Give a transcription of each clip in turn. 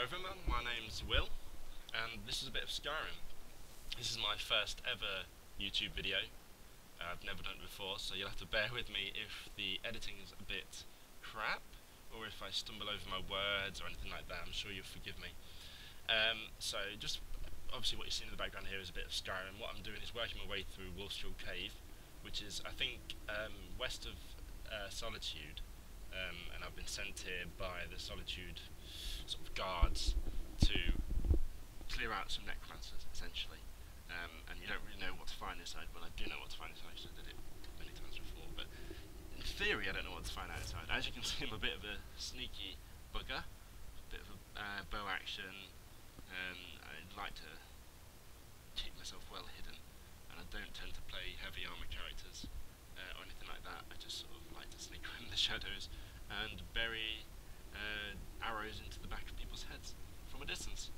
Hello everyone, my name's Will, and this is a bit of Skyrim. This is my first ever YouTube video. I've never done it before, so you'll have to bear with me if the editing is a bit crap, or if I stumble over my words or anything like that. I'm sure you'll forgive me. So just obviously what you're seeing in the background here is a bit of Skyrim. What I'm doing is working my way through Wolfskull cave, which is I think west of Solitude, and I've been sent here by the Solitude sort of guards to clear out some necromancers, essentially. And you don't really know what to find inside. Well, I do know what to find inside, because I did it many times before, but in theory I don't know what to find outside. As you can see, I'm a bit of a sneaky bugger, a bit of a bow action, and I'd like to keep myself well hidden, and I don't tend to play heavy armour characters or anything like that. I just sort of like to sneak around in the shadows and bury arrows into the back of people's heads from a distance.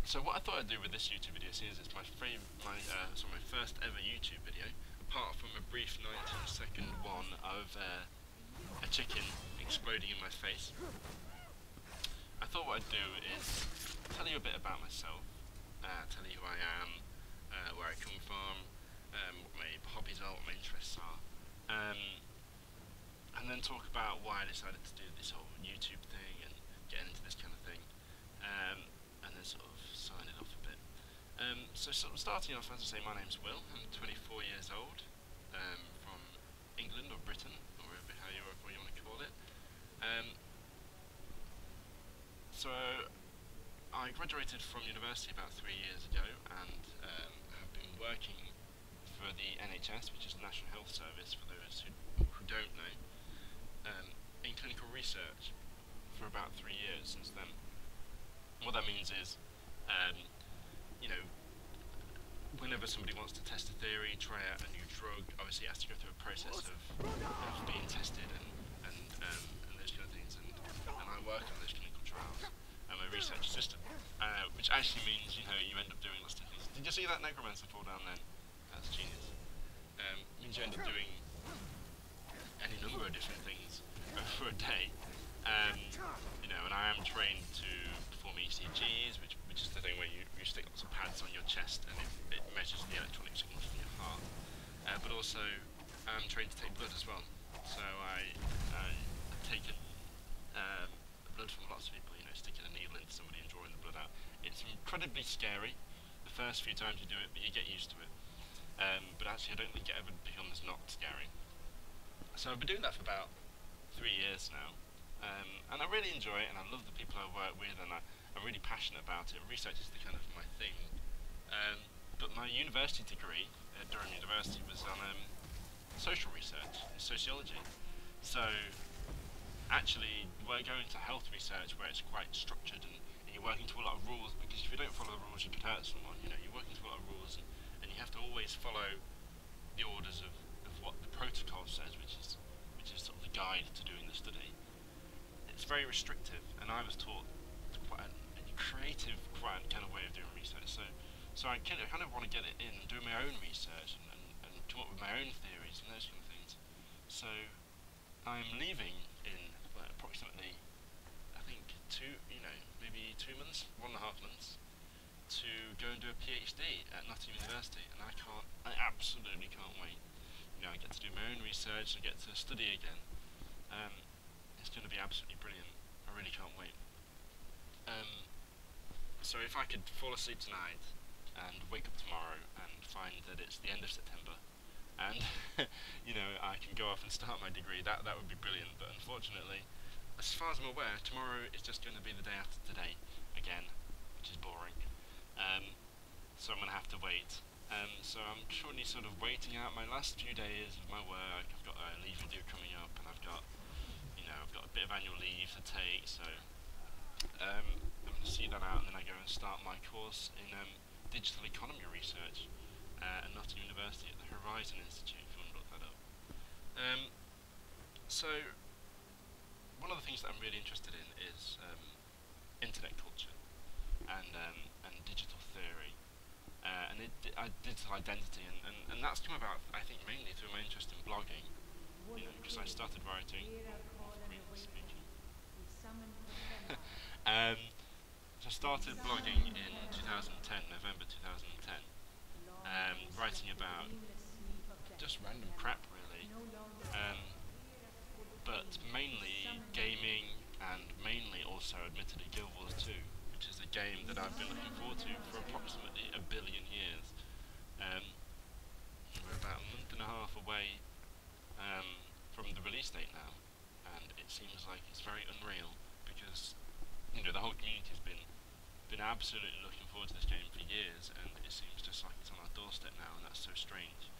So what I thought I'd do with this YouTube video, seeing as it's my first ever YouTube video, apart from a brief 19-second one of a chicken exploding in my face, I thought what I'd do is tell you a bit about myself, tell you who I am, where I come from, what my hobbies are, what my interests are, and then talk about why I decided to do this whole YouTube thing and get into this kind of thing, and then sort of sign it off a bit. So sort of starting off, as I say, my name's Will. I'm 24 years old, from England or Britain, or however you want to call it. So I graduated from university about 3 years ago, and have been working for the NHS, which is the National Health Service, for those who don't know, in clinical research for about 3 years since then. What that means is, you know, whenever somebody wants to test a theory, try out a new drug, obviously it has to go through a process of being tested and those kind of things, and I work on those clinical trials. I'm a research assistant, which actually means, you know, you end up doing lots of things. Did you see that necromancer fall down then? That's genius. Means you end up doing any number of different things for a day. You know, and I am trained to perform ECGs, which is the thing where you stick lots of pads on your chest and it measures the electronic signals from your heart. But also, I'm trained to take blood as well. So I take blood from lots of people, you know, sticking a needle into somebody and drawing the blood out. It's incredibly scary the first few times you do it, but you get used to it. But actually I don't think it ever becomes not scary. So I've been doing that for about 3 years now, and I really enjoy it, and I love the people I work with, and I'm really passionate about it. Research is the kind of my thing. But my university degree at Durham University was on social research, sociology. So actually we're going to health research where it's quite structured, and you're working to a lot of rules, because if you don't follow the rules you could hurt someone. You know, you're working to a lot of rules, and you have to always follow the orders of what the protocol says, which is sort of the guide to doing the study. It's very restrictive, and I was taught quite a creative, quite kind of way of doing research. So I kind of want to get it in and do my own research and come up with my own theories and those kind of things. So I'm leaving in approximately, I think, maybe 2 months, 1.5 months, to go and do a PhD at Nottingham University, and I absolutely can't wait. You know, I get to do my own research, I get to study again. It's going to be absolutely brilliant. I really can't wait. So if I could fall asleep tonight and wake up tomorrow and find that it's the end of September, and you know, I can go off and start my degree, that would be brilliant. But unfortunately, as far as I'm aware, tomorrow is just going to be the day after today again, which is boring. So I'm going to have to wait. So I'm currently sort of waiting out my last few days of my work. I've got a leave due coming up, and I've got a bit of annual leave to take. So I'm going to see that out, and then I go and start my course in digital economy research at Nottingham University at the Horizon Institute, if you want to look that up. So one of the things that I'm really interested in is internet culture and digital theory. And digital identity, and that's come about, I think, mainly through my interest in blogging, because I started writing, speaking, started blogging in 2010, November 2010, writing about just random crap really, but mainly gaming and mainly also admittedly Guild Wars 2, which is a game that I've been looking forward to for approximately a billion years. We're about a month and a half away from the release date now, and it seems like it's very unreal because the whole community's been absolutely looking forward to this game for years, and it seems just like it's on our doorstep now, and that's so strange.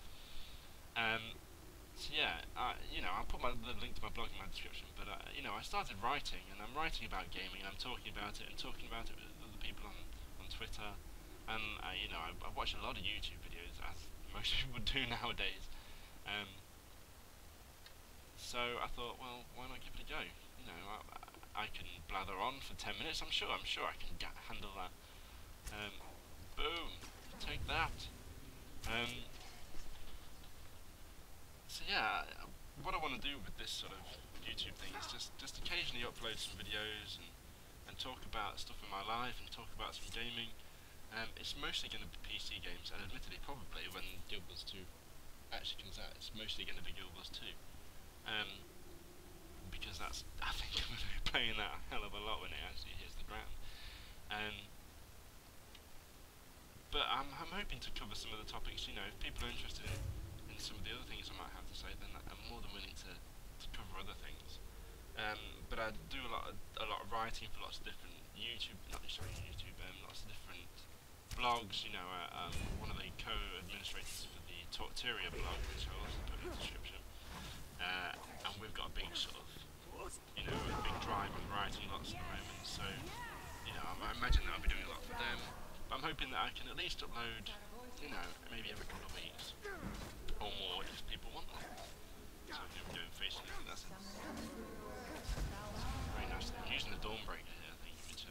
So yeah, I'll put the link to my blog in my description. But I started writing, and I'm writing about gaming, and I'm talking about it with other people on Twitter, and I watch a lot of YouTube videos, as most people do nowadays. So I thought, well, why not give it a go? I can blather on for 10 minutes. I'm sure I can handle that. Boom, take that. So yeah, what I want to do with this sort of YouTube thing is just occasionally upload some videos and talk about stuff in my life and talk about some gaming. It's mostly going to be PC games, and admittedly probably when Guild Wars 2 actually comes out, it's mostly going to be Guild Wars 2. Because I think I'm going to be playing that a hell of a lot when it actually hits the ground. But I'm hoping to cover some of the topics. If people are interested in some of the other things I might have to say, then I'm more than willing to cover other things. But I do a lot of writing for lots of different lots of different blogs. I'm one of the co-administrators for the Torturia blog, which I'll also put in the description. And we've got a big sort of, a big drive on writing lots at the moment. So, I imagine that I'll be doing a lot for them. But I'm hoping that I can at least upload, maybe every couple of weeks or more if people want them. So I'm doing Facebook. That's very nice. I'm using the Dawnbreaker here, I think, which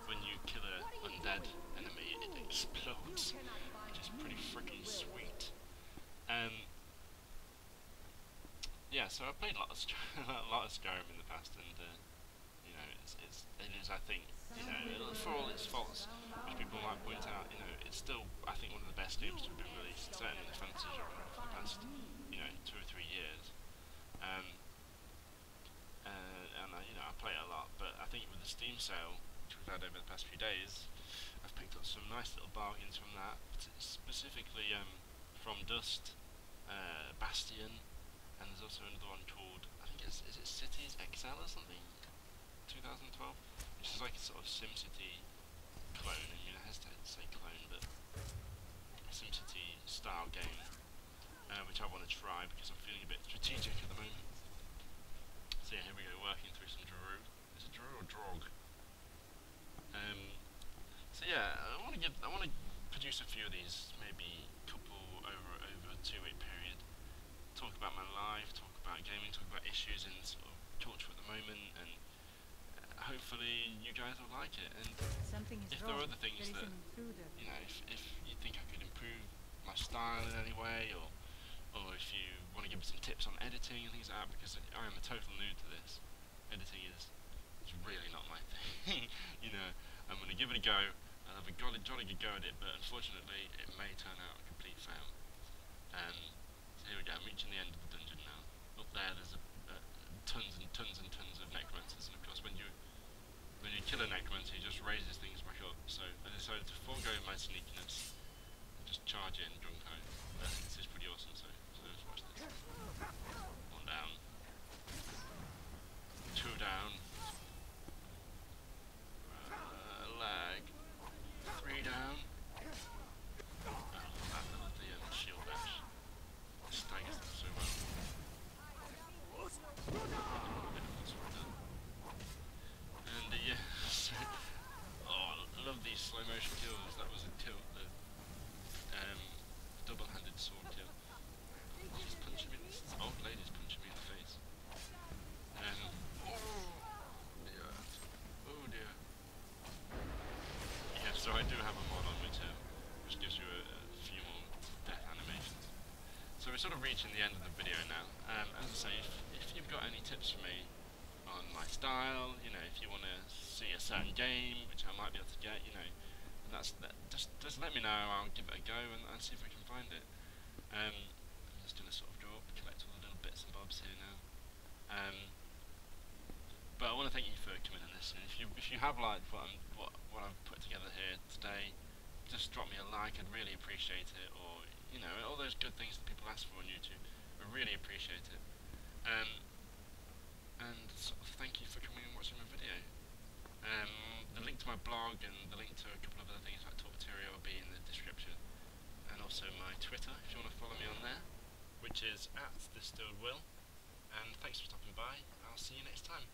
when you kill an undead enemy, it explodes, which is pretty freaking sweet. Yeah, so I've played a lot of Skyrim in the past, and it is, I think, for all its faults, which people might point out, it's still, I think, one of the best games to have been released, certainly in the fantasy genre for the past, 2 or 3 years. I play it a lot, but I think with the Steam sale, which we've had over the past few days, I've picked up some nice little bargains from that, specifically from Dust, Bastion, and there's also another one called, I think is it Cities XL or something? 2012? Which is like a sort of SimCity clone. I hesitate to say clone, but a SimCity style game, which I want to try because I'm feeling a bit strategic at the moment. So yeah, here we go, working through some Drew. Is it Drew or Drog? So yeah, I want to produce a few of these, maybe a couple over a 2-week period. Talk about my life, talk about gaming, talk about issues in sort of culture at the moment, and hopefully you guys will like it. And if there are other things that, if you think I could improve my style in any way, or if you want to give me some tips on editing and things like that, because I am a total noob to this. Editing is really not my thing. I'm going to give it a go, and I'll have a jolly good go at it, but unfortunately it may turn out a complete fail. So here we go, I'm reaching the end of the dungeon now. Up there's tons and tons and tons of necromancers, and of course when you kill a necromancer, he just raises things back up. So I decided to forego my sneakiness and just charge in gung-ho. I think this is pretty awesome, so let's watch this. 1 down. 2 down. Lag. 3 down. I love the shield bash. It staggers them so well. And yeah, I love these slow motion kills. That was a kill, the double-handed sword kill. She's punching me. This old lady's punching me in the face. Oh dear. Yeah, so I do have a mod on which gives you a few more death animations. So we're sort of reaching the end of the video now. As I say, if you've got any tips for me on my style, if you want to see a certain game, which I might be able to get, you know, and just let me know. I'll give it a go and see if I can find it. I'm just gonna sort of go up, collect all the little bits and bobs here now. But I want to thank you for coming and listening. If you have liked what I've put together here today, just drop me a like. I'd really appreciate it. Or you know, all those good things that people ask for on YouTube, I really appreciate it. And sort of thank you for coming and watching my video. The link to my blog and the link to a couple of other things like Talkteria will be in the description, and also my Twitter if you want to follow me on there, which is @ThisStilledWill. And thanks for stopping by. I'll see you next time.